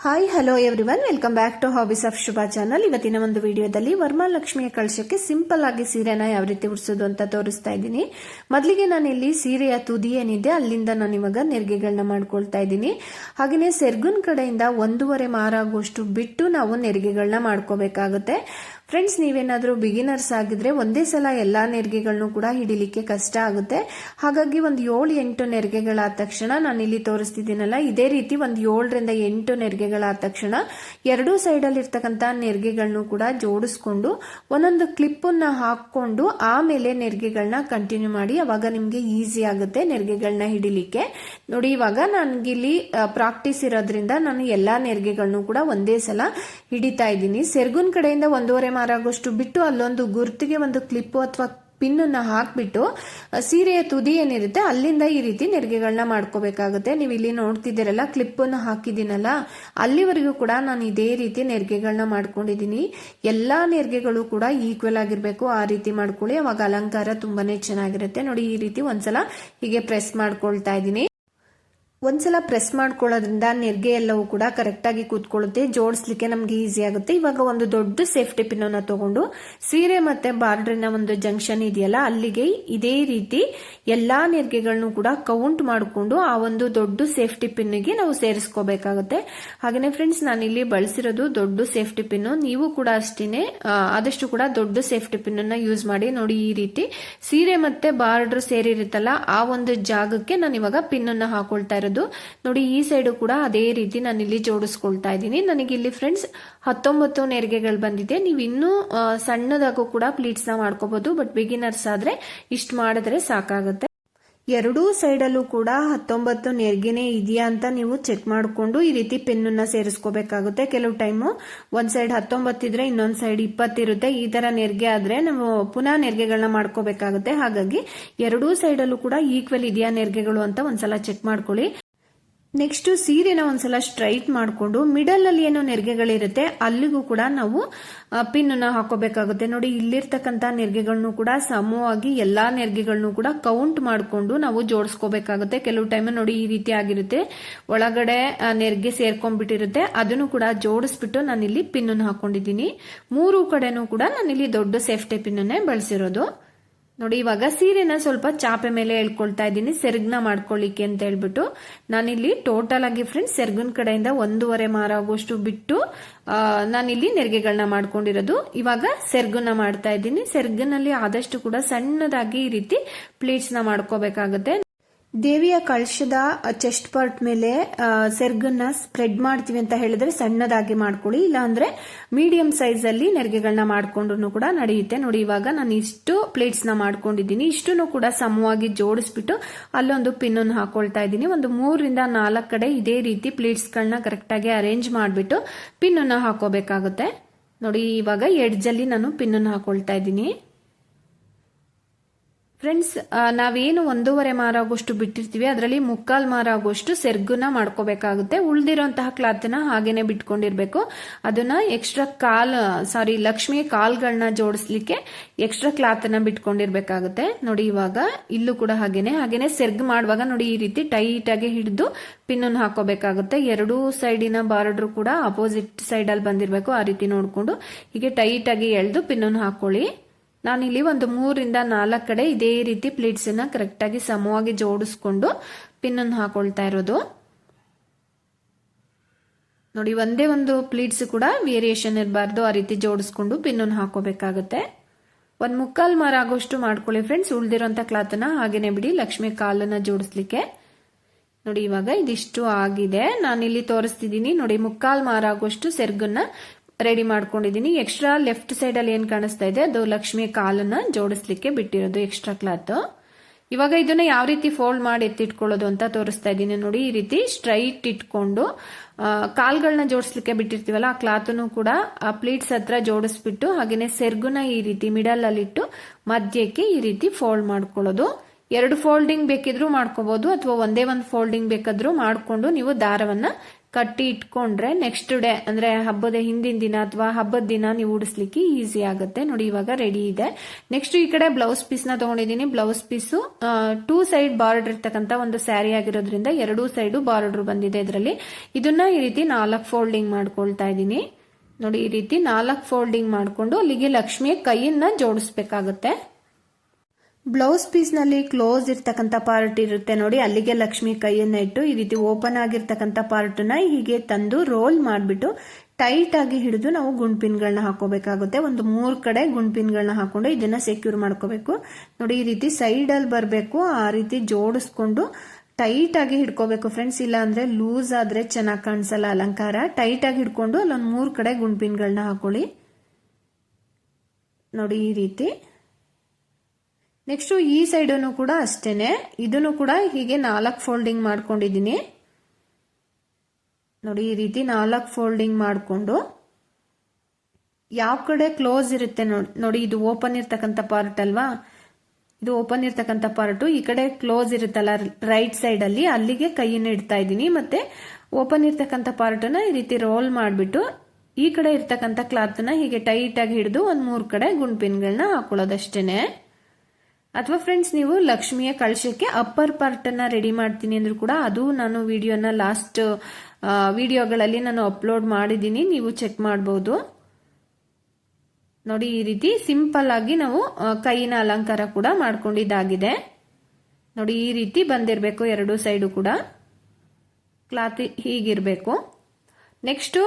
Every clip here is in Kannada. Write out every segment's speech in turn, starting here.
Hi hello everyone, welcome back to hobbies of Shubha channel. ಇವತ್ತಿನ ಒಂದು ವಿಡಿಯೋದಲ್ಲಿ ವರಮಹಾಲಕ್ಷ್ಮಿಯ ಕಳಶಕ್ಕೆ ಸಿಂಪಲ್ ಆಗಿ ಸೀರೆನ ಯಾವ ರೀತಿ ಉಡ್ಸೋದು ಅಂತ ತೋರಿಸ್ತಾ ಇದ್ದೀನಿ. ಮೊದಲಿಗೆ ನಾನು ಇಲ್ಲಿ ಸೀರೆಯ ತುದಿ ಏನಿದೆ ಅಲ್ಲಿಂದ ನಾನು ಇವಾಗ ನೆರಿಗೆಗಳನ್ನ ಮಾಡ್ಕೊಳ್ತಾ ಇದ್ದೀನಿ. ಹಾಗೆಯೇ ಸೆರ್ಗುನ್ ಕಡೆಯಿಂದ 1.5 ಮಾರ ಆಗುವಷ್ಟು ಬಿಟ್ಟು ನಾವು ನೆರಿಗೆಗಳನ್ನ ಮಾಡ್ಕೋಬೇಕಾಗುತ್ತೆ. ಫ್ರೆಂಡ್ಸ್, ನೀವೇನಾದ್ರೂ ಬಿಗಿನರ್ಸ್ ಆಗಿದ್ರೆ ಒಂದೇ ಸಲ ಎಲ್ಲಾ ನೆರಿಗೆಗಳನ್ನು ಕೂಡ ಹಿಡಿಲಿಕ್ಕೆ ಕಷ್ಟ ಆಗುತ್ತೆ. ಹಾಗಾಗಿ ಒಂದು 7-8 ನೆರಿಗೆಗಳಾದ ತಕ್ಷಣ ನಾನು ಇಲ್ಲಿ ತೋರಿಸ್ತಿದ್ದೀನಲ್ಲ, ಇದೇ ರೀತಿ ಒಂದು 7ರಿಂದ 8 ನೆರಿಗೆಗಳಾದ ತಕ್ಷಣ ಎರಡೂ ಸೈಡ್ ಅಲ್ಲಿ ಇರ್ತಕ್ಕಂಥ ನೆರಿಗೆಗಳನ್ನು ಕೂಡ ಜೋಡಿಸ್ಕೊಂಡು ಒಂದೊಂದು ಕ್ಲಿಪ್ ಅನ್ನ ಹಾಕೊಂಡು ಆಮೇಲೆ ನೆರಿಗೆಗಳನ್ನ ಕಂಟಿನ್ಯೂ ಮಾಡಿ. ಅವಾಗ ನಿಮ್ಗೆ ಈಸಿ ಆಗುತ್ತೆ ನೆರಿಗೆಗಳನ್ನ ಹಿಡಿಲಿಕ್ಕೆ. ನೋಡಿ, ಇವಾಗ ನನ್ಗಿಲ್ಲಿ ಪ್ರಾಕ್ಟೀಸ್ ಇರೋದ್ರಿಂದ ನಾನು ಎಲ್ಲಾ ನೆರಿಗೆಗಳನ್ನು ಕೂಡ ಒಂದೇ ಸಲ ಹಿಡಿತಾ ಇದ್ದೀನಿ. ಸೆರ್ಗುನ್ ಕಡೆಯಿಂದ 1.5 ಮಾರ ಆಗೋಷ್ಟು ಬಿಟ್ಟು ಅಲ್ಲೊಂದು ಗುರ್ತಿಗೆ ಒಂದು ಕ್ಲಿಪ್ ಅಥವಾ ಪಿನ್ ಅನ್ನ ಹಾಕ್ಬಿಟ್ಟು ಸೀರೆಯ ತುದಿ ಏನಿರುತ್ತೆ ಅಲ್ಲಿಂದ ಈ ರೀತಿ ನೆರಿಗೆಗಳನ್ನ ಮಾಡ್ಕೋಬೇಕಾಗುತ್ತೆ. ನೀವು ಇಲ್ಲಿ ನೋಡ್ತಿದ್ದೀರಲ್ಲ, ಕ್ಲಿಪ್ ಅನ್ನು ಹಾಕಿದ್ದೀನಲ್ಲ, ಅಲ್ಲಿವರೆಗೂ ಕೂಡ ನಾನು ಇದೇ ರೀತಿ ನೆರಿಗೆಗಳನ್ನ ಮಾಡ್ಕೊಂಡಿದ್ದೀನಿ. ಎಲ್ಲಾ ನೆರಿಗೆಗಳು ಕೂಡ ಈಕ್ವಲ್ ಆಗಿರ್ಬೇಕು, ಆ ರೀತಿ ಮಾಡ್ಕೊಳ್ಳಿ. ಅವಾಗ ಅಲಂಕಾರ ತುಂಬಾನೇ ಚೆನ್ನಾಗಿರುತ್ತೆ. ನೋಡಿ, ಈ ರೀತಿ ಒಂದ್ಸಲ ಹೀಗೆ ಪ್ರೆಸ್ ಮಾಡ್ಕೊಳ್ತಾ ಇದ್ದೀನಿ. ಒಂದ್ಸಲ ಪ್ರೆಸ್ ಮಾಡ್ಕೊಳ್ಳೋದ್ರಿಂದ ನೆರಿಗೆ ಎಲ್ಲವೂ ಕೂಡ ಕರೆಕ್ಟ್ ಆಗಿ ಕೂತ್ಕೊಳ್ಳುತ್ತೆ, ಜೋಡಿಸ್ಲಿಕ್ಕೆ ನಮ್ಗೆ ಈಸಿ ಆಗುತ್ತೆ. ಇವಾಗ ಒಂದು ದೊಡ್ಡ ಸೇಫ್ಟಿ ಪಿನ್ ಅನ್ನ ತಗೊಂಡು ಸೀರೆ ಮತ್ತೆ ಬಾರ್ಡ್ರಿನ ಒಂದು ಜಂಕ್ಷನ್ ಇದೆಯಲ್ಲ ಅಲ್ಲಿಗೆ ಇದೇ ರೀತಿ ಎಲ್ಲಾ ನೆರಿಗೆಗಳನ್ನು ಕೂಡ ಕೌಂಟ್ ಮಾಡಿಕೊಂಡು ಆ ಒಂದು ದೊಡ್ಡ ಸೇಫ್ಟಿ ಪಿನ್ಗೆ ನಾವು ಸೇರಿಸ್ಕೋಬೇಕಾಗುತ್ತೆ. ಹಾಗೇನೆ ಫ್ರೆಂಡ್ಸ್, ನಾನು ಇಲ್ಲಿ ಬಳಸಿರೋದು ದೊಡ್ಡ ಸೇಫ್ಟಿ ಪಿನ್. ನೀವು ಕೂಡ ಅಷ್ಟೇನೆ ಆದಷ್ಟು ಕೂಡ ದೊಡ್ಡ ಸೇಫ್ಟಿ ಪಿನ್ ಅನ್ನ ಯೂಸ್ ಮಾಡಿ. ನೋಡಿ, ಈ ರೀತಿ ಸೀರೆ ಮತ್ತೆ ಬಾರ್ಡರ್ ಸೇರಿರುತ್ತಲ್ಲ ಆ ಒಂದು ಜಾಗಕ್ಕೆ ನಾನು ಇವಾಗ ಪಿನ್ ಅನ್ನ ಹಾಕೊಳ್ತಾ ಇರೋದು. ನೋಡಿ, ಈ ಸೈಡ್ ಕೂಡ ಅದೇ ರೀತಿ ನಾನು ಇಲ್ಲಿ ಜೋಡಿಸ್ಕೊಳ್ತಾ ಇದ್ದೀನಿ. ನನಗೆ ಇಲ್ಲಿ ಫ್ರೆಂಡ್ಸ್ 19 ನೆರಿಗೆಗಳು ಬಂದಿದೆ. ನೀವು ಇನ್ನೂ ಸಣ್ಣದಾಗೂ ಕೂಡ ಪ್ಲೀಟ್ಸ್ ನ ಮಾಡ್ಕೋಬಹುದು, ಬಟ್ ಬಿಗಿನರ್ಸ್ ಆದ್ರೆ ಇಷ್ಟು ಮಾಡಿದ್ರೆ ಸಾಕಾಗುತ್ತೆ. ಎರಡೂ ಸೈಡ್ ಅಲ್ಲೂ ಕೂಡ 19 ನೆರಿಗೆನೆ ಇದೆಯಾ ಅಂತ ನೀವು ಚೆಕ್ ಮಾಡಿಕೊಂಡು ಈ ರೀತಿ ಪೆನ್ನ ಸೇರಿಸ್ಕೋಬೇಕಾಗುತ್ತೆ. ಕೆಲವು ಟೈಮು ಒಂದ್ ಸೈಡ್ 19 ಇದ್ರೆ ಇನ್ನೊಂದ್ ಸೈಡ್ 20 ಇರುತ್ತೆ. ಈ ತರ ನೆರಿಗೆ ಆದ್ರೆ ನಾವು ಪುನಃ ನೆರಿಗೆಗಳನ್ನ ಮಾಡ್ಕೋಬೇಕಾಗುತ್ತೆ. ಹಾಗಾಗಿ ಎರಡೂ ಸೈಡ್ ಅಲ್ಲೂ ಕೂಡ ಈಕ್ವಲ್ ಇದೆಯಾ ನೆರಿಗೆಗಳು ಅಂತ ಒಂದ್ಸಲ ಚೆಕ್ ಮಾಡ್ಕೊಳ್ಳಿ. ನೆಕ್ಸ್ಟ್ ಸೀರೆನ ಒಂದ್ಸಲ ಸ್ಟ್ರೈಟ್ ಮಾಡಿಕೊಂಡು ಮಿಡಲ್ ಅಲ್ಲಿ ಏನೋ ನೆರಿಗೆಗಳಿರುತ್ತೆ ಅಲ್ಲಿಗೂ ಕೂಡ ನಾವು ಪಿನ್ ಅನ್ನ ಹಾಕೋಬೇಕಾಗುತ್ತೆ. ನೋಡಿ, ಇಲ್ಲಿರ್ತಕ್ಕಂಥ ನೆರಿಗೆಗಳನ್ನು ಕೂಡ ಸಮವಾಗಿ ಎಲ್ಲಾ ನೆರಿಗೆಗಳನ್ನು ಕೂಡ ಕೌಂಟ್ ಮಾಡಿಕೊಂಡು ನಾವು ಜೋಡಿಸ್ಕೋಬೇಕಾಗುತ್ತೆ. ಕೆಲವು ಟೈಮ್ ನೋಡಿ ಈ ರೀತಿ ಆಗಿರುತ್ತೆ, ಒಳಗಡೆ ನೆರಿಗೆ ಸೇರ್ಕೊಂಡ್ಬಿಟ್ಟಿರುತ್ತೆ. ಅದನ್ನು ಕೂಡ ಜೋಡಿಸ್ಬಿಟ್ಟು ನಾನಿಲ್ಲಿ ಪಿನ್ ಅನ್ನು ಹಾಕೊಂಡಿದ್ದೀನಿ. 3 ಕಡೆನೂ ಕೂಡ ನಾನಿಲ್ಲಿ ದೊಡ್ಡ ಸೇಫ್ಟಿ ಪಿನ್ ಅನ್ನೇ ಬಳಸಿರೋದು. ನೋಡಿ, ಇವಾಗ ಸೀರೆನ ಸ್ವಲ್ಪ ಚಾಪೆ ಮೇಲೆ ಎಳ್ಕೊಳ್ತಾ ಇದ್ದೀನಿ ಸೆರ್ಗ್ನ ಮಾಡ್ಕೊಳ್ಳಿಕ್ಕೆ ಅಂತ ಹೇಳ್ಬಿಟ್ಟು. ನಾನಿಲ್ಲಿ ಟೋಟಲ್ ಆಗಿ ಫ್ರೆಂಡ್ಸ್ ಸೆರ್ಗಿನ ಕಡೆಯಿಂದ 1.5 ಮಾರ ಆಗುವಷ್ಟು ಬಿಟ್ಟು ನಾನಿಲ್ಲಿ ನೆರಿಗೆಗಳನ್ನ ಮಾಡ್ಕೊಂಡಿರೋದು. ಇವಾಗ ಸೆರ್ಗನ್ನ ಮಾಡ್ತಾ ಇದ್ದೀನಿ. ಸೆರ್ಗಿನಲ್ಲಿ ಆದಷ್ಟು ಕೂಡ ಸಣ್ಣದಾಗಿ ಈ ರೀತಿ ಪ್ಲೇಟ್ಸ್ ನ ಮಾಡ್ಕೋಬೇಕಾಗುತ್ತೆ. ದೇವಿಯ ಕಳಶದ ಚೆಸ್ಟ್ ಪಾರ್ಟ್ ಮೇಲೆ ಸೆರ್ಗನ್ನ ಸ್ಪ್ರೆಡ್ ಮಾಡ್ತೀವಿ ಅಂತ ಹೇಳಿದ್ರೆ ಸಣ್ಣದಾಗಿ ಮಾಡ್ಕೊಳ್ಳಿ, ಇಲ್ಲಾಂದ್ರೆ ಮೀಡಿಯಂ ಸೈಜ್ ಅಲ್ಲಿ ನೆರಿಗೆಗಳನ್ನ ಮಾಡ್ಕೊಂಡು ಕೂಡ ನಡೆಯುತ್ತೆ. ನೋಡಿ, ಇವಾಗ ನಾನು ಇಷ್ಟು ಪ್ಲೇಟ್ಸ್ ನ ಮಾಡ್ಕೊಂಡಿದ್ದೀನಿ. ಇಷ್ಟನ್ನು ಕೂಡ ಸಮವಾಗಿ ಜೋಡಿಸ್ಬಿಟ್ಟು ಅಲ್ಲೊಂದು ಪಿನ್ ಅನ್ನು ಹಾಕೊಳ್ತಾ ಇದ್ದೀನಿ. ಒಂದು 3ರಿಂದ 4 ಕಡೆ ಇದೇ ರೀತಿ ಪ್ಲೇಟ್ಸ್ ಗಳನ್ನ ಕರೆಕ್ಟ್ ಆಗಿ ಅರೇಂಜ್ ಮಾಡ್ಬಿಟ್ಟು ಪಿನ್ ಅನ್ನು ಹಾಕೋಬೇಕಾಗುತ್ತೆ. ನೋಡಿ, ಇವಾಗ ಎಡ್ಜ್ ಅಲ್ಲಿ ನಾನು ಪಿನ್ ಅನ್ನು ಹಾಕೊಳ್ತಾ ಇದ್ದೀನಿ. ಫ್ರೆಂಡ್ಸ್, ನಾವೇನು 1.5 ಮಾರ ಆಗೋಷ್ಟು ಬಿಟ್ಟಿರ್ತೀವಿ ಅದರಲ್ಲಿ 3/4 ಮಾರ ಆಗೋಷ್ಟು ಸೆರ್ಗುನ ಮಾಡ್ಕೋಬೇಕಾಗುತ್ತೆ. ಉಳ್ದಿರೋಂತಹ ಕ್ಲಾತ್ ನ ಹಾಗೇನೆ ಬಿಟ್ಕೊಂಡಿರ್ಬೇಕು. ಅದನ್ನ ಎಕ್ಸ್ಟ್ರಾ ಲಕ್ಷ್ಮಿಯ ಕಾಲ್ಗಳನ್ನ ಜೋಡಿಸ್ಲಿಕ್ಕೆ ಎಕ್ಸ್ಟ್ರಾ ಕ್ಲಾತ್ ಅನ್ನ ಬಿಟ್ಕೊಂಡಿರ್ಬೇಕಾಗುತ್ತೆ. ನೋಡಿ, ಇವಾಗ ಇಲ್ಲೂ ಕೂಡ ಹಾಗೇನೆ ಸೆರ್ಗ್ ಮಾಡುವಾಗ ನೋಡಿ ಈ ರೀತಿ ಟೈಟ್ ಆಗಿ ಹಿಡಿದು ಪಿನ್ ಅನ್ನು ಹಾಕೋಬೇಕಾಗುತ್ತೆ. ಎರಡೂ ಸೈಡಿನ ಬಾರ್ಡರ್ ಕೂಡ ಅಪೋಸಿಟ್ ಸೈಡ್ ಅಲ್ಲಿ ಬಂದಿರಬೇಕು. ಆ ರೀತಿ ನೋಡ್ಕೊಂಡು ಹೀಗೆ ಟೈಟ್ ಆಗಿ ಎಳೆದು ಪಿನ್ ಅನ್ನು ಹಾಕೊಳ್ಳಿ. ನಾನಿಲ್ಲಿ ಒಂದು 3ರಿಂದ 4 ಕಡೆ ಇದೇ ರೀತಿ ಪ್ಲೇಟ್ಸ್ ಅನ್ನ ಕರೆಕ್ಟ್ ಆಗಿ ಸಮವಾಗಿ ಜೋಡಿಸ್ಕೊಂಡು ಪಿನ್ ಅನ್ನು ಹಾಕೊಳ್ತಾ ಇರೋದು. ನೋಡಿ, ಒಂದೇ ಒಂದು ಪ್ಲೇಟ್ಸ್ ಕೂಡ ವೇರಿಯೇಷನ್ ಇರಬಾರ್ದು, ಆ ರೀತಿ ಜೋಡಿಸ್ಕೊಂಡು ಪಿನ್ ಅನ್ನು ಹಾಕೋಬೇಕಾಗುತ್ತೆ. 1/4 ಮಾರ ಆಗೋಷ್ಟು ಮಾಡ್ಕೊಳ್ಳಿ ಫ್ರೆಂಡ್ಸ್. ಉಳ್ದಿರೋಂಥ ಕ್ಲಾತ್ ಅನ್ನ ಹಾಗೇನೆ ಬಿಡಿ ಲಕ್ಷ್ಮಿ ಕಾಲನ್ನ ಜೋಡಿಸ್ಲಿಕ್ಕೆ. ನೋಡಿ, ಇವಾಗ ಇದಿಷ್ಟು ಆಗಿದೆ. ನಾನಿಲ್ಲಿ ತೋರಿಸ್ತಿದ್ದೀನಿ. ನೋಡಿ, 3/4 ಮಾರ ಆಗೋಷ್ಟು ಸೆರ್ಗನ್ನ ರೆಡಿ ಮಾಡ್ಕೊಂಡಿದ್ದೀನಿ. ಎಕ್ಸ್ಟ್ರಾ ಲೆಫ್ಟ್ ಸೈಡ್ ಅಲ್ಲಿ ಏನ್ ಕಾಣಿಸ್ತಾ ಇದೆ ಅದು ಲಕ್ಷ್ಮಿ ಕಾಲನ್ನ ಜೋಡಿಸ್ಲಿಕ್ಕೆ ಬಿಟ್ಟಿರೋದು ಎಕ್ಸ್ಟ್ರಾ ಕ್ಲಾತ್. ಇವಾಗ ಇದನ್ನ ಯಾವ ರೀತಿ ಫೋಲ್ಡ್ ಮಾಡಿ ಎತ್ತಿಟ್ಕೊಳ್ಳೋದು ಅಂತ ತೋರಿಸ್ತಾ ಇದ್ದೀನಿ. ನೋಡಿ, ಈ ರೀತಿ ಸ್ಟ್ರೈಟ್ ಇಟ್ಕೊಂಡು ಕಾಲ್ಗಳನ್ನ ಜೋಡಿಸ್ಲಿಕ್ಕೆ ಬಿಟ್ಟಿರ್ತೀವಲ್ಲ ಆ ಕ್ಲಾತ್ನು ಕೂಡ ಆ ಪ್ಲೀಟ್ಸ್ ಹತ್ರ ಜೋಡಿಸ್ಬಿಟ್ಟು ಹಾಗೇನೆ ಸೆರ್ಗುನ ಈ ರೀತಿ ಮಿಡಲ್ ಅಲ್ಲಿ ಇಟ್ಟು ಮಧ್ಯಕ್ಕೆ ಈ ರೀತಿ ಫೋಲ್ಡ್ ಮಾಡ್ಕೊಳ್ಳೋದು. 2 ಫೋಲ್ಡಿಂಗ್ ಬೇಕಿದ್ರೂ ಮಾಡ್ಕೋಬಹುದು ಅಥವಾ ಒಂದೇ ಒಂದು ಫೋಲ್ಡಿಂಗ್ ಬೇಕಾದ್ರೂ ಮಾಡ್ಕೊಂಡು ನೀವು ದಾರವನ್ನ ಕಟ್ಟಿ ಇಟ್ಕೊಂಡ್ರೆ ನೆಕ್ಸ್ಟ್ ಡೇ ಅಂದ್ರೆ ಹಬ್ಬದ ಹಿಂದಿನ ದಿನ ಅಥವಾ ಹಬ್ಬದ ದಿನ ನೀವು ಉಡಿಸ್ಲಿಕ್ಕೆ ಈಸಿ ಆಗುತ್ತೆ. ನೋಡಿ ಇವಾಗ ರೆಡಿ ಇದೆ. ನೆಕ್ಸ್ಟ್ ಈ ಕಡೆ ಬ್ಲೌಸ್ ಪೀಸ್ ನ ತಗೊಂಡಿದ್ದೀನಿ. ಬ್ಲೌಸ್ ಪೀಸು 2 ಸೈಡ್ ಬಾರ್ಡರ್ ಇರ್ತಕ್ಕಂತ ಒಂದು ಸ್ಯಾರಿ ಆಗಿರೋದ್ರಿಂದ 2 ಸೈಡು ಬಾರ್ಡರ್ ಬಂದಿದೆ ಇದರಲ್ಲಿ. ಇದನ್ನ ಈ ರೀತಿ 4 ಫೋಲ್ಡಿಂಗ್ ಮಾಡ್ಕೊಳ್ತಾ ಇದ್ದೀನಿ. ನೋಡಿ ಈ ರೀತಿ 4 ಫೋಲ್ಡಿಂಗ್ ಮಾಡ್ಕೊಂಡು ಅಲ್ಲಿಗೆ ಲಕ್ಷ್ಮಿಯ ಕೈಯನ್ನ ಜೋಡಿಸ್ಬೇಕಾಗುತ್ತೆ. ಬ್ಲೌಸ್ ಪೀಸ್ ನಲ್ಲಿ ಕ್ಲೋಸ್ ಇರ್ತಕ್ಕಂಥ ಪಾರ್ಟ್ ಇರುತ್ತೆ ನೋಡಿ, ಅಲ್ಲಿಗೆ ಲಕ್ಷ್ಮಿ ಕೈಯನ್ನ ಇಟ್ಟು ಈ ರೀತಿ ಓಪನ್ ಆಗಿರ್ತಕ್ಕಂಥ ಪಾರ್ಟ್ ನ ಹೀಗೆ ತಂದು ರೋಲ್ ಮಾಡಿಬಿಟ್ಟು ಟೈಟ್ ಆಗಿ ಹಿಡಿದು ನಾವು ಗುಂಡ್ಪಿನ್ಗಳನ್ನ ಹಾಕೋಬೇಕಾಗುತ್ತೆ. ಒಂದು 3 ಕಡೆ ಗುಂಡ್ಪಿನ್ಗಳನ್ನ ಹಾಕೊಂಡು ಇದನ್ನ ಸೆಕ್ಯೂರ್ ಮಾಡ್ಕೋಬೇಕು. ನೋಡಿ ಈ ರೀತಿ ಸೈಡ್ ಅಲ್ಲಿ ಬರಬೇಕು, ಆ ರೀತಿ ಜೋಡಿಸ್ಕೊಂಡು ಟೈಟ್ ಆಗಿ ಹಿಡ್ಕೋಬೇಕು ಫ್ರೆಂಡ್ಸ್. ಇಲ್ಲ ಅಂದ್ರೆ ಲೂಸ್ ಆದ್ರೆ ಚೆನ್ನಾಗಿ ಕಾಣಿಸಲ್ಲ ಅಲಂಕಾರ. ಟೈಟ್ ಆಗಿ ಹಿಡ್ಕೊಂಡು ಅಲ್ಲೊಂದು 3 ಕಡೆ ಗುಂಡ್ಪಿನ್ಗಳನ್ನ ಹಾಕೊಳ್ಳಿ. ನೋಡಿ ಈ ರೀತಿ. ನೆಕ್ಸ್ಟ್ ಈ ಸೈಡನ್ನು ಕೂಡ ಅಷ್ಟೇನೆ, ಇದನ್ನು ಕೂಡ ಹೀಗೆ 4 ಫೋಲ್ಡಿಂಗ್ ಮಾಡ್ಕೊಂಡಿದ್ದೀನಿ. ನೋಡಿ ಈ ರೀತಿ 4 ಫೋಲ್ಡಿಂಗ್ ಮಾಡಿಕೊಂಡು ಯಾವ ಕಡೆ ಕ್ಲೋಸ್ ಇರುತ್ತೆ ನೋಡಿ, ಇದು ಓಪನ್ ಇರ್ತಕ್ಕಂಥ ಪಾರ್ಟ್ ಅಲ್ವಾ, ಇದು ಓಪನ್ ಇರ್ತಕ್ಕಂಥ ಪಾರ್ಟ್, ಈ ಕಡೆ ಕ್ಲೋಸ್ ಇರುತ್ತಲ್ಲ ರೈಟ್ ಸೈಡ್ ಅಲ್ಲಿ, ಅಲ್ಲಿಗೆ ಕೈಯನ್ನು ಇಡ್ತಾ ಇದ್ದೀನಿ. ಮತ್ತೆ ಓಪನ್ ಇರ್ತಕ್ಕಂಥ ಪಾರ್ಟ್ ನ ಈ ರೀತಿ ರೋಲ್ ಮಾಡಿಬಿಟ್ಟು ಈ ಕಡೆ ಇರ್ತಕ್ಕಂಥ ಕ್ಲಾತ್ ನ ಹೀಗೆ ಟೈಟ್ ಆಗಿ ಹಿಡಿದು ಒಂದು 3 ಕಡೆ ಗುಂಡ್ಪಿನ್ಗಳನ್ನ ಹಾಕೊಳ್ಳೋದಷ್ಟೇನೆ. ಅಥವಾ ಫ್ರೆಂಡ್ಸ್ ನೀವು ಲಕ್ಷ್ಮಿಯ ಕಳಶಕ್ಕೆ ಅಪ್ಪರ್ ಪಾರ್ಟ್ ಅನ್ನ ರೆಡಿ ಮಾಡ್ತೀನಿ ಅಂದ್ರೂ ಕೂಡ ಅದು ನಾನು ವಿಡಿಯೋನ ಲಾಸ್ಟ್ ವಿಡಿಯೋಗಳಲ್ಲಿ ನಾನು ಅಪ್ಲೋಡ್ ಮಾಡಿದ್ದೀನಿ, ನೀವು ಚೆಕ್ ಮಾಡಬಹುದು. ನೋಡಿ ಈ ರೀತಿ ಸಿಂಪಲ್ ಆಗಿ ನಾವು ಕೈಯಿನ ಅಲಂಕಾರ ಕೂಡ ಮಾಡ್ಕೊಂಡಿದ್ದಾಗಿದೆ. ನೋಡಿ ಈ ರೀತಿ ಬಂದಿರಬೇಕು 2 ಸೈಡು ಕೂಡ ಕ್ಲಾತ್ ಹೀಗಿರ್ಬೇಕು. ನೆಕ್ಸ್ಟ್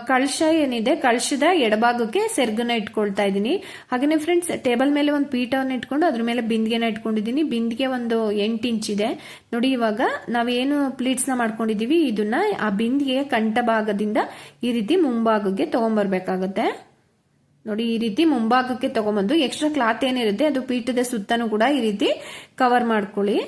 ಕಳಶ ಏನಿದೆ, ಕಳಶದ ಎಡಭಾಗಕ್ಕೆ ಸೆರ್ಗನ್ನ ಇಟ್ಕೊಳ್ತಾ ಇದ್ದೀನಿ. ಹಾಗೇನೆ ಫ್ರೆಂಡ್ಸ್ ಟೇಬಲ್ ಮೇಲೆ ಒಂದು ಪೀಠವನ್ನು ಇಟ್ಕೊಂಡು ಅದ್ರ ಮೇಲೆ ಬಿಂದಿಗೆನ ಇಟ್ಕೊಂಡಿದ್ದೀನಿ. ಬಿಂದಿಗೆ ಒಂದು 8 ಇಂಚ್ ಇದೆ ನೋಡಿ. ಇವಾಗ ನಾವೇನು ಪ್ಲೀಟ್ಸ್ ನ ಮಾಡ್ಕೊಂಡಿದೀವಿ ಇದನ್ನ ಆ ಬಿಂದಿಗೆಯ ಕಂಠ ಭಾಗದಿಂದ ಈ ರೀತಿ ಮುಂಭಾಗಕ್ಕೆ ತಗೊಂಡ್ಬರ್ಬೇಕಾಗತ್ತೆ. ನೋಡಿ ಈ ರೀತಿ ಮುಂಭಾಗಕ್ಕೆ ತಗೊಂಡ್ಬಂದು ಎಕ್ಸ್ಟ್ರಾ ಕ್ಲಾತ್ ಏನಿರುತ್ತೆ ಅದು ಪೀಠದ ಸುತ್ತನೂ ಕೂಡ ಈ ರೀತಿ ಕವರ್ ಮಾಡ್ಕೊಳ್ಳಿ.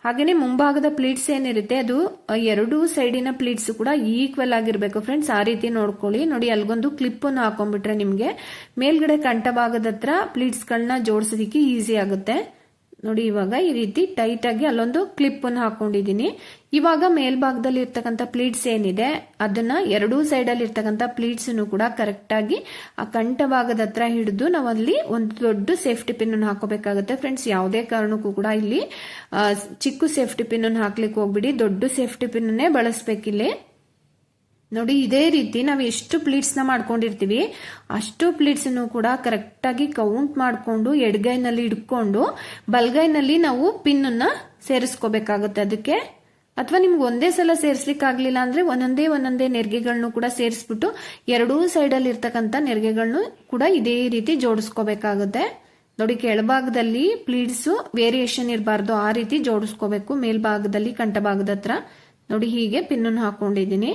ಹಾಗೇನೆ ಮುಂಭಾಗದ ಪ್ಲೀಟ್ಸ್ ಏನಿರುತ್ತೆ ಅದು 2 ಸೈಡಿನ ಪ್ಲೀಟ್ಸ್ ಕೂಡ ಈಕ್ವಲ್ ಆಗಿರ್ಬೇಕು ಫ್ರೆಂಡ್ಸ್, ಆ ರೀತಿ ನೋಡ್ಕೊಳ್ಳಿ. ನೋಡಿ ಅಲ್ಗೊಂದು ಕ್ಲಿಪ್ ಅನ್ನು ಹಾಕೊಂಡ್ಬಿಟ್ರೆ ನಿಮ್ಗೆ ಮೇಲ್ಗಡೆ ಕಂಠ ಭಾಗದ ಹತ್ರ ಪ್ಲೀಟ್ಸ್ ಗಳನ್ನ ಜೋಡಿಸೋದಿಕ್ಕೆ ಈಸಿ ಆಗುತ್ತೆ. ನೋಡಿ ಇವಾಗ ಈ ರೀತಿ ಟೈಟ್ ಆಗಿ ಅಲ್ಲೊಂದು ಕ್ಲಿಪ್ ಅನ್ನು ಹಾಕೊಂಡಿದ್ದೀನಿ. ಇವಾಗ ಮೇಲ್ಭಾಗದಲ್ಲಿ ಇರ್ತಕ್ಕಂಥ ಪ್ಲೀಟ್ಸ್ ಏನಿದೆ ಅದನ್ನ 2 ಸೈಡ್ ಅಲ್ಲಿ ಇರ್ತಕ್ಕಂಥ ಪ್ಲೀಟ್ಸ್ ಕೂಡ ಕರೆಕ್ಟ್ ಆಗಿ ಆ ಕಂಠ ಭಾಗದ ಹತ್ರ ಹಿಡಿದು ನಾವಲ್ಲಿ ಒಂದು ದೊಡ್ಡ ಸೇಫ್ಟಿ ಪಿನ್ ಅನ್ನು ಹಾಕೋಬೇಕಾಗುತ್ತೆ ಫ್ರೆಂಡ್ಸ್. ಯಾವುದೇ ಕಾರಣಕ್ಕೂ ಕೂಡ ಇಲ್ಲಿ ಚಿಕ್ಕ ಸೇಫ್ಟಿ ಪಿನ್ ಅನ್ನು ಹಾಕ್ಲಿಕ್ಕೆ ಹೋಗ್ಬಿಡಿ, ದೊಡ್ಡ ಸೇಫ್ಟಿ ಪಿನ್ ಅನ್ನೇ ಬಳಸಬೇಕಿಲ್ಲಿ. ನೋಡಿ ಇದೇ ರೀತಿ ನಾವು ಎಷ್ಟು ಪ್ಲೀಟ್ಸ್ ನ ಮಾಡ್ಕೊಂಡಿರ್ತೀವಿ ಅಷ್ಟು ಪ್ಲೀಟ್ಸ್ ಕೂಡ ಕರೆಕ್ಟ್ ಆಗಿ ಕೌಂಟ್ ಮಾಡಿಕೊಂಡು ಎಡಗೈನಲ್ಲಿ ಇಟ್ಕೊಂಡು ಬಲಗೈನಲ್ಲಿ ನಾವು ಪಿನ್ ಅನ್ನ ಸೇರಿಸ್ಕೋಬೇಕಾಗುತ್ತೆ ಅದಕ್ಕೆ. ಅಥವಾ ನಿಮ್ಗೆ ಒಂದೇ ಸಲ ಸೇರಿಸ್ಲಿಕ್ಕೆ ಆಗ್ಲಿಲ್ಲ ಅಂದ್ರೆ ಒಂದೊಂದೇ ನೆರಿಗೆಗಳನ್ನು ಕೂಡ ಸೇರಿಸ್ಬಿಟ್ಟು 2 ಸೈಡ್ ಅಲ್ಲಿ ಇರ್ತಕ್ಕಂಥ ನೆರಿಗೆಗಳನ್ನು ಕೂಡ ಇದೇ ರೀತಿ ಜೋಡಿಸ್ಕೋಬೇಕಾಗುತ್ತೆ. ನೋಡಿ ಕೆಳಭಾಗದಲ್ಲಿ ಪ್ಲೀಟ್ಸ್ ವೇರಿಯೇಷನ್ ಇರಬಾರ್ದು, ಆ ರೀತಿ ಜೋಡಿಸ್ಕೋಬೇಕು. ಮೇಲ್ಭಾಗದಲ್ಲಿ ಕಂಠ ಭಾಗದ ಹತ್ರ ನೋಡಿ ಹೀಗೆ ಪಿನ್ ಅನ್ನು ಹಾಕೊಂಡಿದ್ದೀನಿ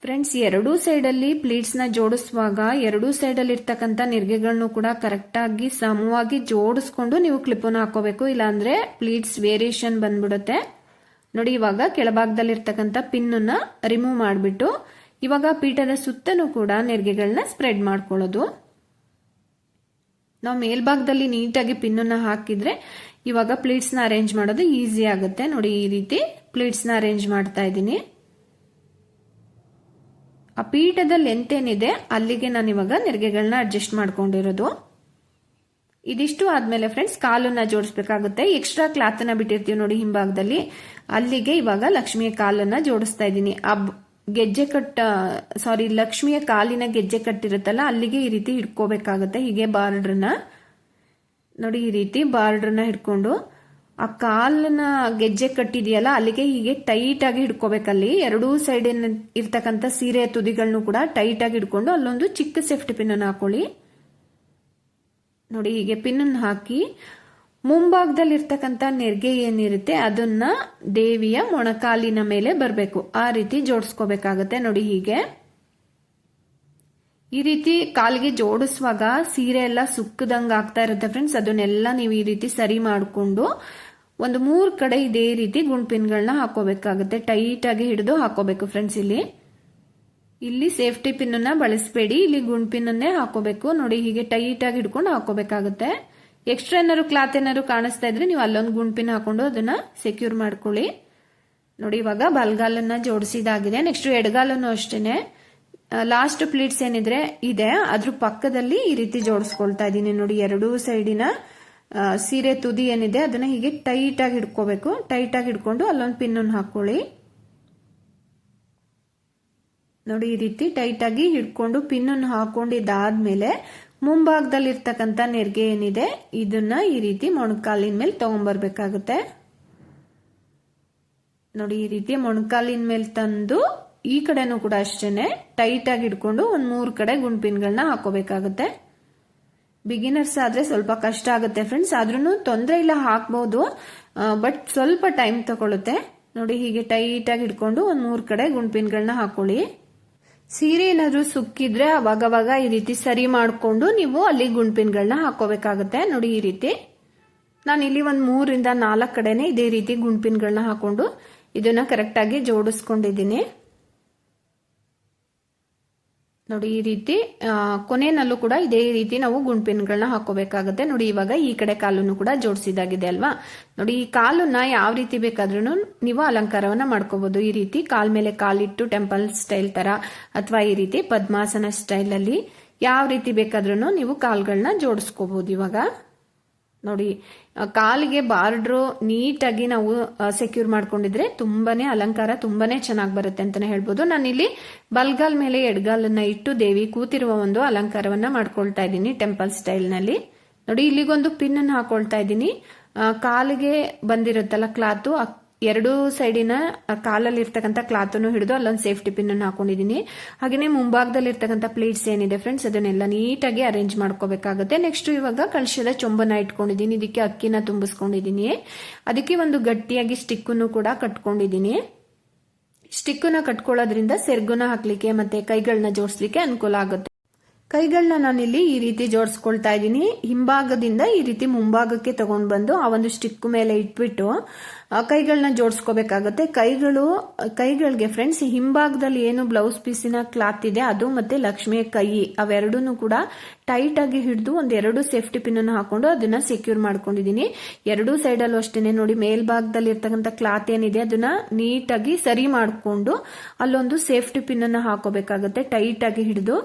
ಫ್ರೆಂಡ್ಸ್. 2 ಸೈಡ್ ಅಲ್ಲಿ ಪ್ಲೀಟ್ಸ್ ನ ಜೋಡಿಸುವಾಗ 2 ಸೈಡ್ ಅಲ್ಲಿ ಇರ್ತಕ್ಕಂಥ ನೆರಿಗೆಗಳನ್ನು ಕೂಡ ಕರೆಕ್ಟ್ ಆಗಿ ಸಮವಾಗಿ ಜೋಡಿಸ್ಕೊಂಡು ನೀವು ಕ್ಲಿಪ್ ಅನ್ನು ಹಾಕೋಬೇಕು, ಇಲ್ಲಾಂದ್ರೆ ಪ್ಲೀಟ್ಸ್ ವೇರಿಯೇಷನ್ ಬಂದ್ಬಿಡುತ್ತೆ. ನೋಡಿ ಇವಾಗ ಕೆಳಭಾಗದಲ್ಲಿ ಇರ್ತಕ್ಕಂಥ ಪಿನ್ ಅನ್ನ ರಿಮೂವ್ ಮಾಡಿಬಿಟ್ಟು ಇವಾಗ ಪೀಠದ ಸುತ್ತನೂ ಕೂಡ ನೆರಿಗೆಗಳನ್ನ ಸ್ಪ್ರೆಡ್ ಮಾಡ್ಕೊಳ್ಳೋದು. ನಾವು ಮೇಲ್ಭಾಗದಲ್ಲಿ ನೀಟಾಗಿ ಪಿನ್ ಅನ್ನ ಹಾಕಿದ್ರೆ ಇವಾಗ ಪ್ಲೀಟ್ಸ್ ನ ಅರೇಂಜ್ ಮಾಡೋದು ಈಸಿ ಆಗುತ್ತೆ. ನೋಡಿ ಈ ರೀತಿ ಪ್ಲೀಟ್ಸ್ ನ ಅರೇಂಜ್ ಮಾಡ್ತಾ ಇದ್ದೀನಿ. ಆ ಪೀಠದ ಲೆಂತ್ ಏನಿದೆ ಅಲ್ಲಿಗೆ ನಾನು ಇವಾಗ ನೆರಿಗೆಗಳನ್ನ ಅಡ್ಜಸ್ಟ್ ಮಾಡ್ಕೊಂಡಿರೋದು. ಇದಿಷ್ಟು ಆದ್ಮೇಲೆ ಫ್ರೆಂಡ್ಸ್ ಕಾಲನ್ನ ಜೋಡಿಸಬೇಕಾಗುತ್ತೆ. ಎಕ್ಸ್ಟ್ರಾ ಕ್ಲಾತ್ ಅನ್ನ ಬಿಟ್ಟಿರ್ತೀವಿ ನೋಡಿ ಹಿಂಭಾಗದಲ್ಲಿ, ಅಲ್ಲಿಗೆ ಇವಾಗ ಲಕ್ಷ್ಮಿಯ ಕಾಲನ್ನ ಜೋಡಿಸ್ತಾ ಇದ್ದೀನಿ. ಆ ಗೆಜ್ಜೆ ಲಕ್ಷ್ಮಿಯ ಕಾಲಿನ ಗೆಜ್ಜೆ ಕಟ್ಟಿರುತ್ತಲ್ಲ ಅಲ್ಲಿಗೆ ಈ ರೀತಿ ಹಿಡ್ಕೋಬೇಕಾಗುತ್ತೆ. ಹೀಗೆ ಬಾರ್ಡ್ರನ್ನ ನೋಡಿ ಈ ರೀತಿ ಬಾರ್ಡ್ರನ್ನ ಹಿಡ್ಕೊಂಡು ಆ ಕಾಲನ್ನ ಗೆಜ್ಜೆ ಕಟ್ಟಿದೆಯಲ್ಲ ಅಲ್ಲಿಗೆ ಹೀಗೆ ಟೈಟ್ ಆಗಿ ಹಿಡ್ಕೋಬೇಕಲ್ಲಿ. 2 ಸೈಡ್ ಇರ್ತಕ್ಕಂಥ ಸೀರೆಯ ತುದಿಗಳನ್ನು ಕೂಡ ಟೈಟ್ ಆಗಿ ಹಿಡ್ಕೊಂಡು ಅಲ್ಲೊಂದು ಚಿಕ್ಕ ಸೇಫ್ಟಿ ಪಿನ್ ಅನ್ನು ಹಾಕೊಳ್ಳಿ. ನೋಡಿ ಹೀಗೆ ಪಿನ್ ಅನ್ನು ಹಾಕಿ ಮುಂಭಾಗದಲ್ಲಿ ಇರ್ತಕ್ಕಂಥ ನೆರಿಗೆ ಏನಿರುತ್ತೆ ಅದನ್ನ ದೇವಿಯ ಮೊಣಕಾಲಿನ ಮೇಲೆ ಬರಬೇಕು, ಆ ರೀತಿ ಜೋಡಿಸ್ಕೋಬೇಕಾಗತ್ತೆ. ನೋಡಿ ಹೀಗೆ ಈ ರೀತಿ ಕಾಲಿಗೆ ಜೋಡಿಸುವಾಗ ಸೀರೆ ಎಲ್ಲ ಸುಕ್ಕದಂಗ ಆಗ್ತಾ ಇರುತ್ತೆ ಫ್ರೆಂಡ್ಸ್. ಅದನ್ನೆಲ್ಲ ನೀವು ಈ ರೀತಿ ಸರಿ ಮಾಡಿಕೊಂಡು ಒಂದು 3 ಕಡೆ ಇದೇ ರೀತಿ ಗುಂಡ್ಪಿನ್ಗಳನ್ನ ಹಾಕೋಬೇಕಾಗುತ್ತೆ. ಟೈಟ್ ಆಗಿ ಹಿಡಿದು ಹಾಕೋಬೇಕು ಫ್ರೆಂಡ್ಸ್. ಇಲ್ಲಿ ಸೇಫ್ಟಿ ಪಿನ್ ಅನ್ನ ಬಳಸಬೇಡಿ, ಇಲ್ಲಿ ಗುಂಡ್ ಪಿನ್ ಅನ್ನೇ ಹಾಕೋಬೇಕು. ನೋಡಿ ಹೀಗೆ ಟೈಟ್ ಆಗಿ ಹಿಡ್ಕೊಂಡು ಹಾಕೋಬೇಕಾಗುತ್ತೆ. ಎಕ್ಸ್ಟ್ರಾ ಏನಾದ್ರು ಕ್ಲಾತ್ ಏನಾದ್ರು ಕಾಣಿಸ್ತಾ ಇದ್ರೆ ನೀವು ಅಲ್ಲೊಂದು ಗುಂಡ್ ಪಿನ್ ಹಾಕೊಂಡು ಅದನ್ನ ಸೆಕ್ಯೂರ್ ಮಾಡ್ಕೊಳ್ಳಿ. ನೋಡಿ ಇವಾಗ ಬಲ್ಗಾಲನ್ನ ಜೋಡಿಸಿದಾಗಿದೆ. ನೆಕ್ಸ್ಟ್ ಎಡಗಾಲನ್ನು ಅಷ್ಟೇನೆ ಲಾಸ್ಟ್ ಪ್ಲೀಟ್ಸ್ ಏನಿದ್ರೆ ಇದೆ ಅದ್ರ ಪಕ್ಕದಲ್ಲಿ ಈ ರೀತಿ ಜೋಡಿಸ್ಕೊಳ್ತಾ ಇದ್ದೀನಿ. ನೋಡಿ ಎರಡೂ ಸೈಡಿನ ಸೀರೆ ತುದಿ ಏನಿದೆ ಅದನ್ನ ಹೀಗೆ ಟೈಟ್ ಆಗಿ ಹಿಡ್ಕೋಬೇಕು. ಟೈಟ್ ಆಗಿ ಹಿಡ್ಕೊಂಡು ಅಲ್ಲೊಂದು ಪಿನ್ನನ್ನು ಹಾಕೊಳ್ಳಿ. ನೋಡಿ ಈ ರೀತಿ ಟೈಟ್ ಆಗಿ ಹಿಡ್ಕೊಂಡು ಪಿನ್ನನ್ನು ಹಾಕೊಂಡಿದ್ದಾದ್ಮೇಲೆ ಮುಂಭಾಗದಲ್ಲಿ ಇರ್ತಕ್ಕಂಥ ನೆರಿಗೆ ಏನಿದೆ ಇದನ್ನ ಈ ರೀತಿ ಮೊಣಕಾಲಿನ ಮೇಲೆ ತಗೊಂಡ್ಬರ್ಬೇಕಾಗುತ್ತೆ. ನೋಡಿ ಈ ರೀತಿ ಮೊಣಕಾಲಿನ ಮೇಲೆ ತಂದು ಈ ಕಡೆನೂ ಕೂಡ ಅಷ್ಟೇನೆ ಟೈಟ್ ಆಗಿ ಹಿಡ್ಕೊಂಡು ಒಂದ್ 3 ಕಡೆ ಗುಂಡ್ಪಿನ್ಗಳನ್ನ ಹಾಕೋಬೇಕಾಗುತ್ತೆ. ಬಿಗಿನರ್ಸ್ ಆದ್ರೆ ಸ್ವಲ್ಪ ಕಷ್ಟ ಆಗುತ್ತೆ ಫ್ರೆಂಡ್ಸ್, ಆದ್ರೂ ತೊಂದರೆ ಇಲ್ಲ, ಹಾಕ್ಬಹುದು, ಬಟ್ ಸ್ವಲ್ಪ ಟೈಮ್ ತಗೊಳುತ್ತೆ. ನೋಡಿ ಹೀಗೆ ಟೈಟ್ ಆಗಿ ಹಿಡ್ಕೊಂಡು ಒಂದ್ 3 ಕಡೆ ಗುಂಡ್ಪಿನ್ಗಳನ್ನ ಹಾಕೊಳ್ಳಿ. ಸೀರೆ ಏನಾದ್ರು ಸುಕ್ಕಿದ್ರೆ ಅವಾಗವಾಗ ಈ ರೀತಿ ಸರಿ ಮಾಡ್ಕೊಂಡು ನೀವು ಅಲ್ಲಿ ಗುಂಡ್ಪಿನ್ಗಳನ್ನ ಹಾಕೋಬೇಕಾಗುತ್ತೆ. ನೋಡಿ ಈ ರೀತಿ ನಾನು ಇಲ್ಲಿ ಒಂದ್ 3 ರಿಂದ 4 ಕಡೆನೆ ಇದೇ ರೀತಿ ಗುಂಡ್ಪಿನ್ಗಳನ್ನ ಹಾಕೊಂಡು ಇದನ್ನ ಕರೆಕ್ಟ್ ಆಗಿ ಜೋಡಿಸ್ಕೊಂಡಿದ್ದೀನಿ. ನೋಡಿ ಈ ರೀತಿ ಕೊನೆಯಲ್ಲೂ ಕೂಡ ಇದೇ ರೀತಿ ನಾವು ಗುಂಡ್ಪಿನ್ಗಳನ್ನ ಹಾಕೋಬೇಕಾಗುತ್ತೆ. ನೋಡಿ ಇವಾಗ ಈ ಕಡೆ ಕಾಲನ್ನು ಕೂಡ ಜೋಡಿಸಿದಾಗಿದೆ ಅಲ್ವಾ. ನೋಡಿ ಈ ಕಾಲನ್ನ ಯಾವ ರೀತಿ ಬೇಕಾದ್ರೂ ನೀವು ಅಲಂಕಾರವನ್ನ ಮಾಡ್ಕೋಬಹುದು. ಈ ರೀತಿ ಕಾಲ್ ಮೇಲೆ ಕಾಲಿಟ್ಟು ಟೆಂಪಲ್ ಸ್ಟೈಲ್ ತರ ಅಥವಾ ಈ ರೀತಿ ಪದ್ಮಾಸನ ಸ್ಟೈಲ್ ಅಲ್ಲಿ ಯಾವ ರೀತಿ ಬೇಕಾದ್ರೂ ನೀವು ಕಾಲ್ಗಳನ್ನ ಜೋಡಿಸ್ಕೋಬಹುದು. ಇವಾಗ ನೋಡಿ ಕಾಲಿಗೆ ಬಾರ್ಡ್ರು ನೀಟಾಗಿ ನಾವು ಸೆಕ್ಯೂರ್ ಮಾಡ್ಕೊಂಡಿದ್ರೆ ತುಂಬಾನೇ ಅಲಂಕಾರ ತುಂಬಾನೇ ಚೆನ್ನಾಗಿ ಬರುತ್ತೆ ಅಂತಾನೆ ಹೇಳ್ಬೋದು. ನಾನಿಲ್ಲಿ ಬಲ್ಗಾಲ್ ಮೇಲೆ ಎಡ್ಗಾಲನ್ನ ಇಟ್ಟು ದೇವಿ ಕೂತಿರುವ ಒಂದು ಅಲಂಕಾರವನ್ನ ಮಾಡ್ಕೊಳ್ತಾ ಇದ್ದೀನಿ ಟೆಂಪಲ್ ಸ್ಟೈಲ್ ನಲ್ಲಿ. ನೋಡಿ ಇಲ್ಲಿಗೊಂದು ಪಿನ್ ಅನ್ನು ಹಾಕೊಳ್ತಾ ಇದ್ದೀನಿ. ಕಾಲಿಗೆ ಬಂದಿರುತ್ತಲ್ಲ ಕ್ಲಾತು, ಎರಡೂ ಸೈಡಿನ ಕಾಲಲ್ಲಿ ಇರ್ತಕ್ಕಂಥ ಕ್ಲಾತನ್ನು ಹಿಡಿದು ಅಲ್ಲೊಂದು ಸೇಫ್ಟಿ ಪಿನ್ ಅನ್ನು ಹಾಕೊಂಡಿದ್ದೀನಿ. ಹಾಗೆಯೇ ಮುಂಭಾಗದಲ್ಲಿ ಇರ್ತಕ್ಕಂಥ ಪ್ಲೇಟ್ಸ್ ಏನಿದೆ ಫ್ರೆಂಡ್ಸ್ ಅದನ್ನೆಲ್ಲ ನೀಟಾಗಿ ಅರೇಂಜ್ ಮಾಡ್ಕೋಬೇಕಾಗುತ್ತೆ. ನೆಕ್ಸ್ಟ್ ಇವಾಗ ಕಳಶದ ಚೊಂಬನ್ನ ಇಟ್ಕೊಂಡಿದ್ದೀನಿ. ಇದಕ್ಕೆ ಅಕ್ಕಿನ ತುಂಬಿಸ್ಕೊಂಡಿದ್ದೀನಿ. ಅದಕ್ಕೆ ಒಂದು ಗಟ್ಟಿಯಾಗಿ ಸ್ಟಿಕ್ಕನ್ನು ಕೂಡ ಕಟ್ಕೊಂಡಿದ್ದೀನಿ. ಸ್ಟಿಕ್ಕನ್ನ ಕಟ್ಕೊಳ್ಳೋದ್ರಿಂದ ಸೆರ್ಗುನ ಹಾಕ್ಲಿಕ್ಕೆ ಮತ್ತೆ ಕೈಗಳನ್ನ ಜೋಡಿಸ್ಲಿಕ್ಕೆ ಅನುಕೂಲ ಆಗುತ್ತೆ. ಕೈಗಳನ್ನ ನಾನಿಲ್ಲಿ ಈ ರೀತಿ ಜೋಡಿಸ್ಕೊಳ್ತಾ ಇದ್ದೀನಿ. ಹಿಂಭಾಗದಿಂದ ಈ ರೀತಿ ಮುಂಭಾಗಕ್ಕೆ ತಗೊಂಡ್ ಬಂದು ಆ ಒಂದು ಸ್ಟಿಕ್ ಮೇಲೆ ಇಟ್ಬಿಟ್ಟು ಕೈಗಳನ್ನ ಜೋಡಿಸ್ಕೋಬೇಕಾಗತ್ತೆ. ಕೈಗಳಿಗೆ ಫ್ರೆಂಡ್ಸ್ ಹಿಂಭಾಗದಲ್ಲಿ ಏನು ಬ್ಲೌಸ್ ಪೀಸಿನ ಕ್ಲಾತ್ ಇದೆ ಅದು ಮತ್ತೆ ಲಕ್ಷ್ಮಿಯ ಕೈ ಅವೆರಡೂ ಕೂಡ ಟೈಟ್ ಆಗಿ ಹಿಡಿದು ಒಂದೆರಡು ಸೇಫ್ಟಿ ಪಿನ್ ಅನ್ನು ಹಾಕೊಂಡು ಅದನ್ನ ಸೆಕ್ಯೂರ್ ಮಾಡ್ಕೊಂಡಿದೀನಿ. ಎರಡೂ ಸೈಡ್ ಅಲ್ಲೂ ಅಷ್ಟೇನೆ ನೋಡಿ ಮೇಲ್ಭಾಗದಲ್ಲಿ ಇರ್ತಕ್ಕಂಥ ಕ್ಲಾತ್ ಏನಿದೆ ಅದನ್ನ ನೀಟಾಗಿ ಸರಿ ಮಾಡ್ಕೊಂಡು ಅಲ್ಲೊಂದು ಸೇಫ್ಟಿ ಪಿನ್ ಅನ್ನು ಹಾಕೋಬೇಕಾಗತ್ತೆ ಟೈಟ್ ಆಗಿ ಹಿಡಿದು.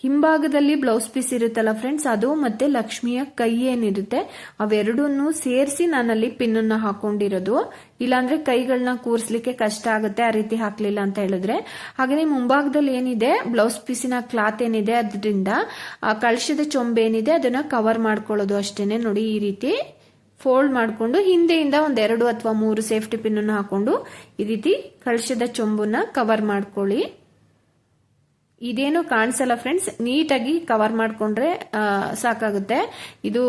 ಹಿಂಭಾಗದಲ್ಲಿ ಬ್ಲೌಸ್ ಪೀಸ್ ಇರುತ್ತಲ್ಲ ಫ್ರೆಂಡ್ಸ್ ಅದು ಮತ್ತೆ ಲಕ್ಷ್ಮಿಯ ಕೈ ಏನಿರುತ್ತೆ ಅವೆರಡನ್ನು ಸೇರಿಸಿ ನಾನಲ್ಲಿ ಪಿನ್ ಅನ್ನ ಹಾಕೊಂಡಿರೋದು. ಇಲ್ಲಾಂದ್ರೆ ಕೈಗಳನ್ನ ಕೂರಿಸ್ಲಿಕ್ಕೆ ಕಷ್ಟ ಆಗುತ್ತೆ ಆ ರೀತಿ ಹಾಕ್ಲಿಲ್ಲ ಅಂತ ಹೇಳಿದ್ರೆ. ಹಾಗೆ ಮುಂಭಾಗದಲ್ಲಿ ಏನಿದೆ ಬ್ಲೌಸ್ ಪೀಸಿನ ಕ್ಲಾತ್ ಏನಿದೆ ಅದರಿಂದ ಆ ಕಳಶದ ಚೊಂಬೆ ಏನಿದೆ ಅದನ್ನ ಕವರ್ ಮಾಡ್ಕೊಳ್ಳೋದು ಅಷ್ಟೇನೆ. ನೋಡಿ ಈ ರೀತಿ ಫೋಲ್ಡ್ ಮಾಡ್ಕೊಂಡು ಹಿಂದೆಯಿಂದ 1-2 ಅಥವಾ 3 ಸೇಫ್ಟಿ ಪಿನ್ ಅನ್ನು ಹಾಕೊಂಡು ಈ ರೀತಿ ಕಳಶದ ಚೊಂಬನ್ನ ಕವರ್ ಮಾಡ್ಕೊಳ್ಳಿ. ಇದೇನು ಕಾಣಿಸಲ್ಲ ಫ್ರೆಂಡ್ಸ್, ನೀಟಾಗಿ ಕವರ್ ಮಾಡ್ಕೊಂಡ್ರೆ ಸಾಕಾಗುತ್ತೆ. ಇದು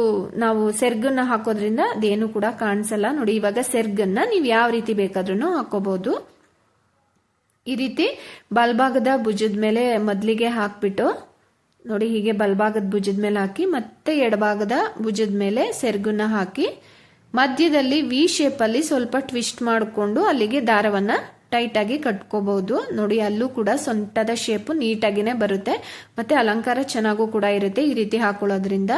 ನಾವು ಸೆರ್ಗನ್ನ ಹಾಕೋದ್ರಿಂದ ಅದೇನು ಕೂಡ ಕಾಣಿಸಲ್ಲ. ನೋಡಿ ಇವಾಗ ಸೆರ್ಗನ್ನ ನೀವು ಯಾವ ರೀತಿ ಬೇಕಾದ್ರೂ ಹಾಕೋಬಹುದು. ಈ ರೀತಿ ಬಲ್ಭಾಗದ ಭುಜದ ಮೇಲೆ ಮೊದಲಿಗೆ ಹಾಕ್ಬಿಟ್ಟು ನೋಡಿ ಹೀಗೆ ಬಲ್ಭಾಗದ ಭುಜದ ಮೇಲೆ ಹಾಕಿ ಮತ್ತೆ ಎಡಭಾಗದ ಭುಜದ ಮೇಲೆ ಸೆರ್ಗನ್ನ ಹಾಕಿ ಮಧ್ಯದಲ್ಲಿ ವಿ ಶೇಪ್ ಅಲ್ಲಿ ಸ್ವಲ್ಪ ಟ್ವಿಸ್ಟ್ ಮಾಡಿಕೊಂಡು ಅಲ್ಲಿಗೆ ದಾರವನ್ನ ಟೈಟ್ ಆಗಿ ಕಟ್ಕೋಬಹುದು. ನೋಡಿ ಅಲ್ಲೂ ಕೂಡ ಸೊಂಟದ ಶೇಪ್ ನೀಟಾಗಿನೇ ಬರುತ್ತೆ ಮತ್ತೆ ಅಲಂಕಾರ ಚೆನ್ನಾಗೂ ಕೂಡ ಇರುತ್ತೆ. ಈ ರೀತಿ ಹಾಕೊಳ್ಳೋದ್ರಿಂದ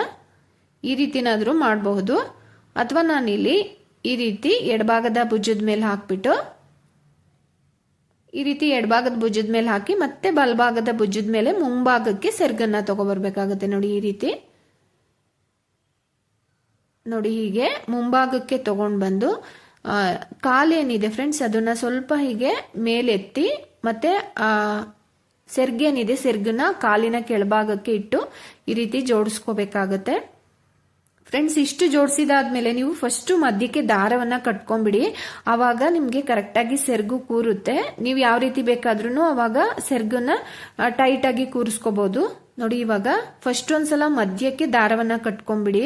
ಈ ರೀತಿನಾದ್ರೂ ಮಾಡಬಹುದು. ಅಥವಾ ನಾನಿಲ್ಲಿ ಈ ರೀತಿ ಎಡಭಾಗದ ಭುಜದ ಮೇಲೆ ಹಾಕ್ಬಿಟ್ಟು ಈ ರೀತಿ ಎಡಭಾಗದ ಭುಜದ ಮೇಲೆ ಹಾಕಿ ಮತ್ತೆ ಬಲಭಾಗದ ಭುಜದ ಮೇಲೆ ಮುಂಭಾಗಕ್ಕೆ ಸೆರ್ಗನ್ನ ತಗೋಬರ್ಬೇಕಾಗುತ್ತೆ. ನೋಡಿ ಈ ರೀತಿ ನೋಡಿ ಹೀಗೆ ಮುಂಭಾಗಕ್ಕೆ ತಗೊಂಡ್ ಬಂದು ಕಾಲೇನಿದೆ ಫ್ರೆಂಡ್ಸ್ ಅದನ್ನ ಸ್ವಲ್ಪ ಹೀಗೆ ಮೇಲೆತ್ತಿ ಮತ್ತೆ ಸೆರ್ಗೇನಿದೆ ಸೆರ್ಗನ್ನ ಕಾಲಿನ ಕೆಳಭಾಗಕ್ಕೆ ಇಟ್ಟು ಈ ರೀತಿ ಜೋಡಿಸ್ಕೋಬೇಕಾಗತ್ತೆ. ಫ್ರೆಂಡ್ಸ್ ಇಷ್ಟು ಜೋಡಿಸಿದಾದ್ಮೇಲೆ ನೀವು ಫಸ್ಟ್ ಮಧ್ಯಕ್ಕೆ ದಾರವನ್ನ ಕಟ್ಕೊಂಡ್ಬಿಡಿ. ಆವಾಗ ನಿಮ್ಗೆ ಕರೆಕ್ಟ್ ಆಗಿ ಸೆರ್ಗು ಕೂರುತ್ತೆ. ನೀವು ಯಾವ ರೀತಿ ಬೇಕಾದ್ರೂ ಅವಾಗ ಸೆರ್ಗನ್ನ ಟೈಟ್ ಆಗಿ ಕೂರಿಸ್ಕೋಬಹುದು. ನೋಡಿ ಇವಾಗ ಫಸ್ಟ್ ಒಂದ್ಸಲ ಮಧ್ಯಕ್ಕೆ ದಾರವನ್ನ ಕಟ್ಕೊಂಡ್ಬಿಡಿ.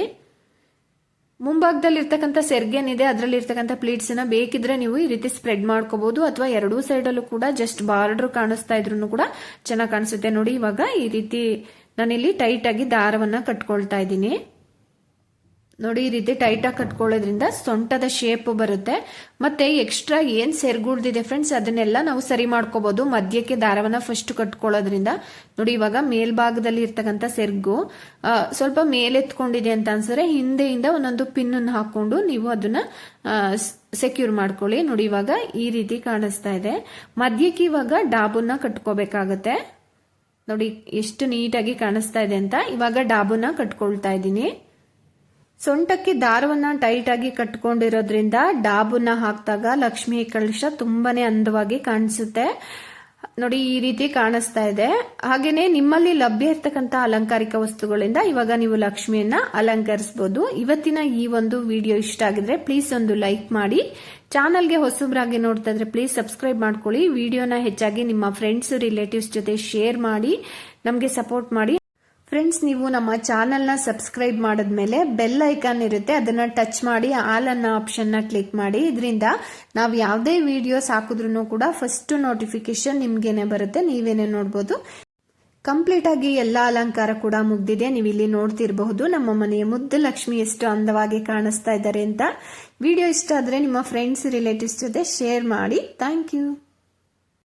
ಮುಂಭಾಗದಲ್ಲಿ ಇರ್ತಕ್ಕಂಥ ಸೆರ್ಗೇನಿದೆ ಅದರಲ್ಲಿ ಇರ್ತಕ್ಕಂಥ ಪ್ಲೀಟ್ಸ್ ನ ಬೇಕಿದ್ರೆ ನೀವು ಈ ರೀತಿ ಸ್ಪ್ರೆಡ್ ಮಾಡ್ಕೋಬಹುದು ಅಥವಾ ಎರಡೂ ಸೈಡ್ ಅಲ್ಲೂ ಕೂಡ ಜಸ್ಟ್ ಬಾರ್ಡರ್ ಕಾಣಿಸ್ತಾ ಇದ್ರು ಕೂಡ ಚೆನ್ನಾಗಿ ಕಾಣಿಸುತ್ತೆ. ನೋಡಿ ಇವಾಗ ಈ ರೀತಿ ನಾನಿಲ್ಲಿ ಟೈಟ್ ಆಗಿ ದಾರವನ್ನ ಕಟ್ಕೊಳ್ತಾ ಇದ್ದೀನಿ. ನೋಡಿ ಈ ರೀತಿ ಟೈಟಾಗಿ ಕಟ್ಕೊಳ್ಳೋದ್ರಿಂದ ಸೊಂಟದ ಶೇಪ್ ಬರುತ್ತೆ. ಮತ್ತೆ ಎಕ್ಸ್ಟ್ರಾ ಏನ್ ಸೆರ್ಗುಳ್ದಿದೆ ಫ್ರೆಂಡ್ಸ್ ಅದನ್ನೆಲ್ಲ ನಾವು ಸರಿ ಮಾಡ್ಕೋಬಹುದು ಮಧ್ಯಕ್ಕೆ ದಾರವನ್ನ ಫಸ್ಟ್ ಕಟ್ಕೊಳ್ಳೋದ್ರಿಂದ. ನೋಡಿ ಇವಾಗ ಮೇಲ್ಭಾಗದಲ್ಲಿ ಇರ್ತಕ್ಕಂಥ ಸೆರ್ಗು ಸ್ವಲ್ಪ ಮೇಲೆತ್ಕೊಂಡಿದೆ ಅಂತ ಅನ್ಸರೆ ಹಿಂದೆಯಿಂದ ಒಂದೊಂದು ಪಿನ್ ಅನ್ನು ಹಾಕೊಂಡು ನೀವು ಅದನ್ನ ಸೆಕ್ಯೂರ್ ಮಾಡ್ಕೊಳ್ಳಿ. ನೋಡಿ ಇವಾಗ ಈ ರೀತಿ ಕಾಣಿಸ್ತಾ ಇದೆ. ಮಧ್ಯಕ್ಕೆ ಇವಾಗ ಡಾಬನ್ನ ಕಟ್ಕೋಬೇಕಾಗತ್ತೆ. ನೋಡಿ ಎಷ್ಟು ನೀಟಾಗಿ ಕಾಣಿಸ್ತಾ ಇದೆ ಅಂತ. ಇವಾಗ ಡಾಬನ್ನ ಕಟ್ಕೊಳ್ತಾ ಇದ್ದೀನಿ. ಸೊಂಟಕ್ಕೆ ದಾರವನ್ನ ಟೈಟ್ ಆಗಿ ಕಟ್ಕೊಂಡಿರೋದ್ರಿಂದ ಡಾಬನ್ನ ಹಾಕಿದಾಗ ಲಕ್ಷ್ಮಿ ಕಳಶ ತುಂಬಾನೇ ಅಂದವಾಗಿ ಕಾಣಿಸುತ್ತೆ. ನೋಡಿ ಈ ರೀತಿ ಕಾಣಿಸ್ತಾ ಇದೆ. ಹಾಗೇನೆ ನಿಮ್ಮಲ್ಲಿ ಲಭ್ಯ ಇರ್ತಕ್ಕಂಥ ಅಲಂಕಾರಿಕ ವಸ್ತುಗಳಿಂದ ಇವಾಗ ನೀವು ಲಕ್ಷ್ಮಿಯನ್ನ ಅಲಂಕರಿಸಬಹುದು. ಇವತ್ತಿನ ಈ ಒಂದು ವಿಡಿಯೋ ಇಷ್ಟ ಆಗಿದ್ರೆ ಪ್ಲೀಸ್ ಒಂದು ಲೈಕ್ ಮಾಡಿ. ಚಾನಲ್ಗೆ ಹೊಸಬ್ರಾಗಿ ನೋಡ್ತಾ ಇದ್ರೆ ಪ್ಲೀಸ್ ಸಬ್ಸ್ಕ್ರೈಬ್ ಮಾಡ್ಕೊಳ್ಳಿ. ವಿಡಿಯೋನ ಹೆಚ್ಚಾಗಿ ನಿಮ್ಮ ಫ್ರೆಂಡ್ಸ್ ರಿಲೇಟಿವ್ಸ್ ಜೊತೆ ಶೇರ್ ಮಾಡಿ ನಮಗೆ ಸಪೋರ್ಟ್ ಮಾಡಿ. ಫ್ರೆಂಡ್ಸ್, ನೀವು ನಮ್ಮ ಚಾನಲ್ನ ಸಬ್ಸ್ಕ್ರೈಬ್ ಮಾಡಿದ್ಮೇಲೆ ಬೆಲ್ ಐಕಾನ್ ಇರುತ್ತೆ, ಅದನ್ನ ಟಚ್ ಮಾಡಿ ಆಲ್ ಅನ್ನೋ ಆಪ್ಷನ್ನ ಕ್ಲಿಕ್ ಮಾಡಿ. ಇದರಿಂದ ನಾವು ಯಾವುದೇ ವಿಡಿಯೋಸ್ ಹಾಕಿದ್ರೂ ಕೂಡ ಫಸ್ಟ್ ನೋಟಿಫಿಕೇಶನ್ ನಿಮ್ಗೇನೆ ಬರುತ್ತೆ, ನೀವೇನೆ ನೋಡ್ಬೋದು. ಕಂಪ್ಲೀಟ್ ಆಗಿ ಎಲ್ಲಾ ಅಲಂಕಾರ ಕೂಡ ಮುಗ್ದಿದೆ. ನೀವು ಇಲ್ಲಿ ನೋಡ್ತಿರಬಹುದು ನಮ್ಮ ಮನೆಯ ಮುದ್ದು ಲಕ್ಷ್ಮಿ ಎಷ್ಟು ಅಂದವಾಗಿ ಕಾಣಿಸ್ತಾ ಇದ್ದಾರೆ ಅಂತ. ವಿಡಿಯೋ ಇಷ್ಟ ಆದ್ರೆ ನಿಮ್ಮ ಫ್ರೆಂಡ್ಸ್ ರಿಲೇಟಿವ್ಸ್ ಜೊತೆ ಶೇರ್ ಮಾಡಿ. Thank you.